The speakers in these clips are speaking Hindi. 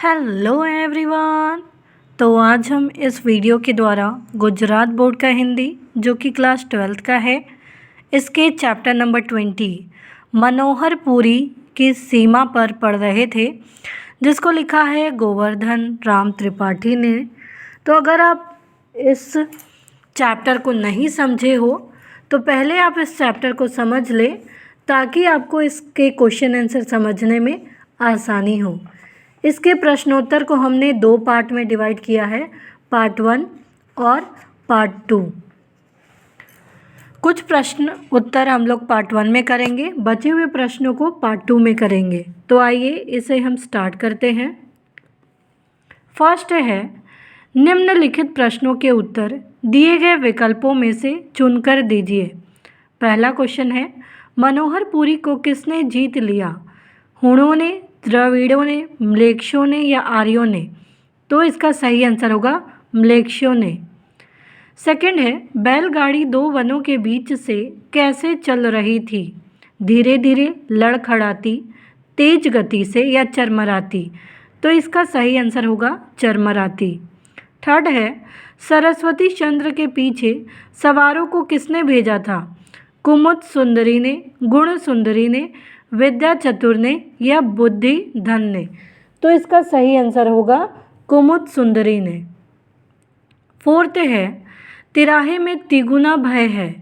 Hello everyone. तो आज हम इस वीडियो के द्वारा गुजरात बोर्ड का हिंदी जो कि क्लास 12th का है, इसके चैप्टर नंबर 20 मनोहरपुरी की सीमा पर पढ़ रहे थे, जिसको लिखा है गोवर्धन राम त्रिपाठी ने। तो अगर आप इस चैप्टर को नहीं समझे हो तो पहले आप इस चैप्टर को समझ लें ताकि आपको इसके क्वेश्चन आंसर समझने में आसानी हो। इसके प्रश्नोत्तर को हमने 2 पार्ट में डिवाइड किया है, पार्ट 1 और पार्ट 2। कुछ प्रश्न उत्तर हम लोग पार्ट 1 में करेंगे, बचे हुए प्रश्नों को पार्ट 2 में करेंगे। तो आइए इसे हम स्टार्ट करते हैं। फर्स्ट है, निम्नलिखित प्रश्नों के उत्तर दिए गए विकल्पों में से चुनकर दीजिए। पहला क्वेश्चन है, मनोहरपुरी को किसने जीत लिया? हुणों ने, द्रविड़ों ने, म्लेच्छों ने या आर्यों ने? तो इसका सही आंसर होगा म्लेच्छों ने। सेकंड है, बैलगाड़ी 2 वनों के बीच से कैसे चल रही थी? धीरे धीरे, लड़खड़ाती, तेज गति से या चरमराती? तो इसका सही आंसर होगा चरमराती। थर्ड है, सरस्वती चंद्र के पीछे सवारों को किसने भेजा था? कुमुद सुंदरी ने, गुण सुंदरी ने, विद्या चतुर ने या बुद्धि धन ने? तो इसका सही आंसर होगा कुमुद सुंदरी ने। फोर्थ है, तिराहे में तिगुना भय है,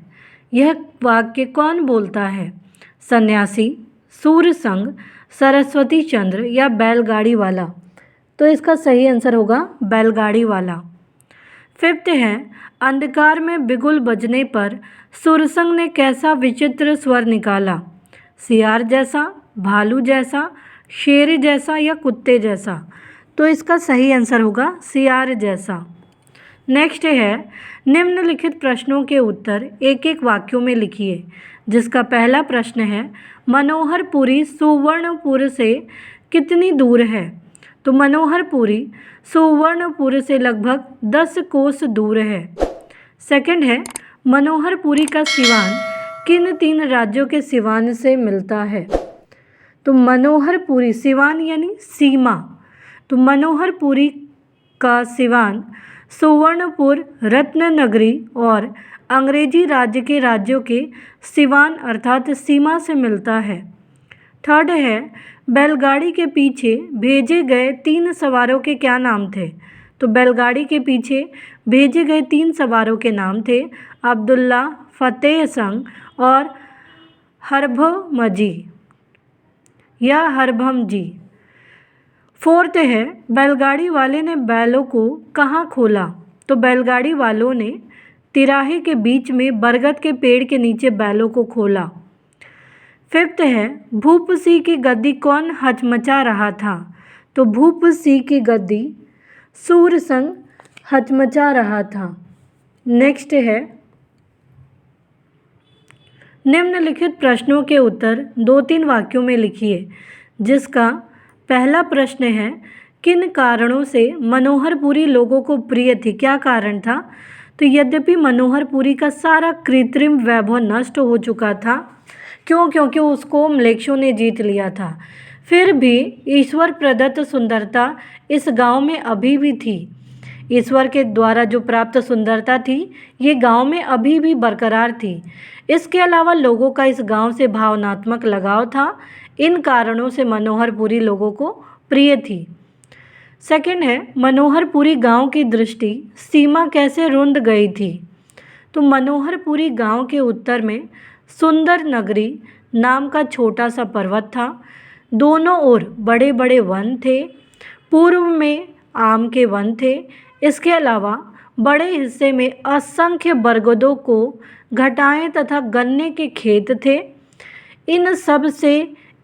यह वाक्य कौन बोलता है? सन्यासी, सूरसंग, सरस्वती चंद्र या बैलगाड़ी वाला? तो इसका सही आंसर होगा बैलगाड़ी वाला। फिफ्थ है, अंधकार में बिगुल बजने पर सूरसंग ने कैसा विचित्र स्वर निकाला? सियार जैसा, भालू जैसा, शेर जैसा या कुत्ते जैसा? तो इसका सही आंसर होगा सियार जैसा। नेक्स्ट है, निम्नलिखित प्रश्नों के उत्तर एक एक वाक्यों में लिखिए। जिसका पहला प्रश्न है, मनोहरपुरी सुवर्णपुर से कितनी दूर है? तो मनोहरपुरी सुवर्णपुर से लगभग 10 कोस दूर है। सेकंड है, मनोहरपुरी का सिवान किन 3 राज्यों के सिवान से मिलता है? तो मनोहरपुरी सिवान यानी सीमा, तो मनोहरपुरी का सिवान सुवर्णपुर, रत्ननगरी और अंग्रेजी राज्य के राज्यों के सिवान अर्थात सीमा से मिलता है। थर्ड है, बैलगाड़ी के पीछे भेजे गए 3 सवारों के क्या नाम थे? तो बैलगाड़ी के पीछे भेजे गए 3 सवारों के नाम थे अब्दुल्ला, फतेह संग और हरभमजी या हरभमजी। फोर्थ है, बैलगाड़ी वाले ने बैलों को कहाँ खोला? तो बैलगाड़ी वालों ने तिराहे के बीच में बरगद के पेड़ के नीचे बैलों को खोला। फिफ्थ है, भूप सिंह की गद्दी कौन हचमचा रहा था? तो भूप सिंह की गद्दी सूरसंग हचमचा रहा था। नेक्स्ट है, निम्नलिखित प्रश्नों के उत्तर 2-3 वाक्यों में लिखिए। जिसका पहला प्रश्न है, किन कारणों से मनोहरपुरी लोगों को प्रिय थी? क्या कारण था? तो यद्यपि मनोहरपुरी का सारा कृत्रिम वैभव नष्ट हो चुका था, क्यों? क्योंकि उसको म्लेच्छों ने जीत लिया था, फिर भी ईश्वर प्रदत्त सुंदरता इस गांव में अभी भी थी। ईश्वर के द्वारा जो प्राप्त सुंदरता थी, ये गांव में अभी भी बरकरार थी। इसके अलावा लोगों का इस गांव से भावनात्मक लगाव था। इन कारणों से मनोहरपुरी लोगों को प्रिय थी। सेकंड है, मनोहरपुरी गांव की दृष्टि सीमा कैसे रुंध गई थी? तो मनोहरपुरी गांव के उत्तर में सुंदर नगरी नाम का छोटा सा पर्वत था। दोनों ओर बड़े बड़े वन थे। पूर्व में आम के वन थे। इसके अलावा बड़े हिस्से में असंख्य बरगदों को घटाएं तथा गन्ने के खेत थे। इन सब से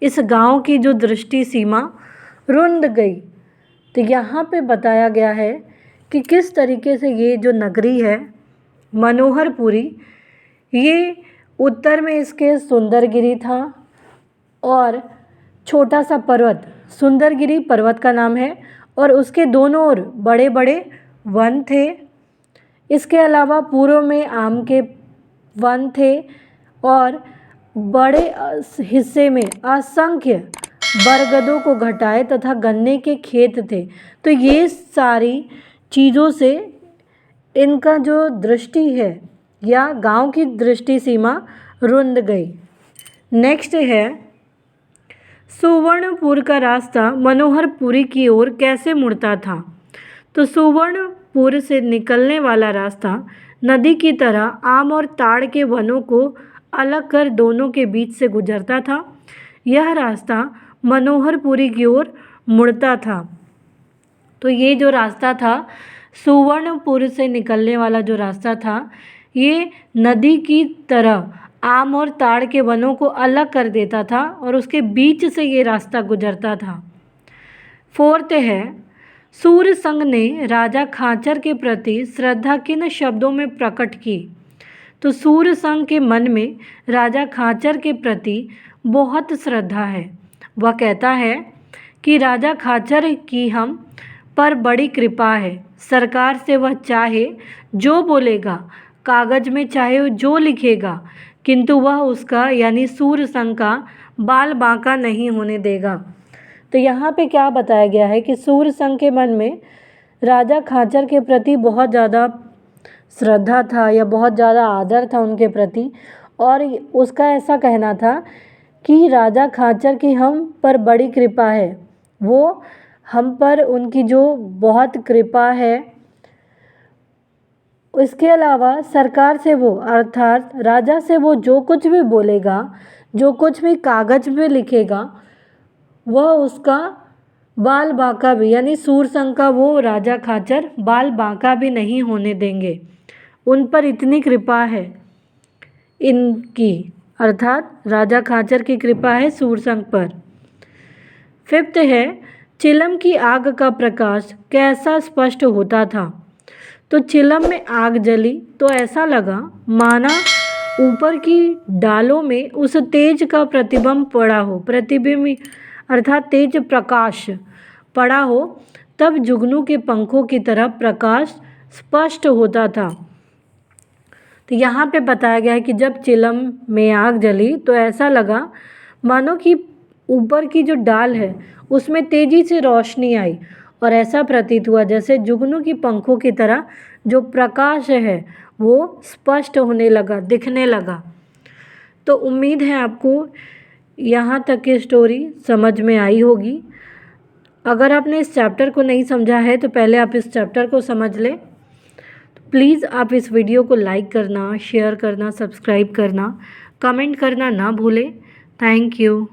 इस गांव की जो दृष्टि सीमा रुंध गई। तो यहाँ पे बताया गया है कि किस तरीके से ये जो नगरी है मनोहरपुरी, ये उत्तर में इसके सुंदरगिरी था और छोटा सा पर्वत सुंदरगिरी पर्वत का नाम है, और उसके दोनों ओर बड़े बड़े वन थे। इसके अलावा पूर्व में आम के वन थे और बड़े हिस्से में असंख्य बरगदों को घटाए तथा गन्ने के खेत थे। तो ये सारी चीज़ों से इनका जो दृष्टि है या गांव की दृष्टि सीमा रुंध गई। नेक्स्ट है, सुवर्णपुर का रास्ता मनोहरपुरी की ओर कैसे मुड़ता था। तो सुवर्णपुर से निकलने वाला रास्ता नदी की तरह आम और ताड़ के वनों को अलग कर दोनों के बीच से गुजरता था। यह रास्ता मनोहरपुरी की ओर मुड़ता था। तो ये जो रास्ता था, सुवर्णपुर से निकलने वाला जो रास्ता था, ये नदी की तरह आम और ताड़ के वनों को अलग कर देता था और उसके बीच से ये रास्ता गुजरता था। फोर्थ है, सूरसंग ने राजा खाचर के प्रति श्रद्धा किन शब्दों में प्रकट की। तो सूरसंग के मन में राजा खाचर के प्रति बहुत श्रद्धा है। वह कहता है कि राजा खाचर की हम पर बड़ी कृपा है। सरकार से वह चाहे जो बोलेगा, कागज़ में चाहे जो लिखेगा, किंतु वह उसका यानी सूरसंग का बाल बांका नहीं होने देगा। तो यहाँ पे क्या बताया गया है कि सूरसंग के मन में राजा खाचर के प्रति बहुत ज़्यादा श्रद्धा था या बहुत ज़्यादा आदर था उनके प्रति, और उसका ऐसा कहना था कि राजा खाचर की हम पर बड़ी कृपा है, वो हम पर उनकी जो बहुत कृपा है। इसके अलावा सरकार से वो अर्थात राजा से वो जो कुछ भी बोलेगा, जो कुछ भी कागज़ में लिखेगा, वह उसका बाल बांका भी यानी सूरसंग का वो राजा खाचर बाल बांका भी नहीं होने देंगे। उन पर इतनी कृपा है इनकी, अर्थात राजा खाचर की कृपा है सूरसंग पर। फिफ्थ है, चिलम की आग का प्रकाश कैसा स्पष्ट होता था। तो चिलम में आग जली तो ऐसा लगा माना ऊपर की डालों में उस तेज का प्रतिबिंब पड़ा हो, प्रतिबिंब अर्थात तेज प्रकाश पड़ा हो, तब जुगनू के पंखों की तरह प्रकाश स्पष्ट होता था। तो यहाँ पे बताया गया है कि जब चिलम में आग जली तो ऐसा लगा मानो कि ऊपर की जो डाल है उसमें तेजी से रोशनी आई और ऐसा प्रतीत हुआ जैसे जुगनू की पंखों की तरह जो प्रकाश है वो स्पष्ट होने लगा, दिखने लगा। तो उम्मीद है आपको यहाँ तक की स्टोरी समझ में आई होगी। अगर आपने इस चैप्टर को नहीं समझा है तो पहले आप इस चैप्टर को समझ लें। तो प्लीज़ आप इस वीडियो को लाइक करना, शेयर करना, सब्सक्राइब करना, कमेंट करना ना भूलें। Thank you.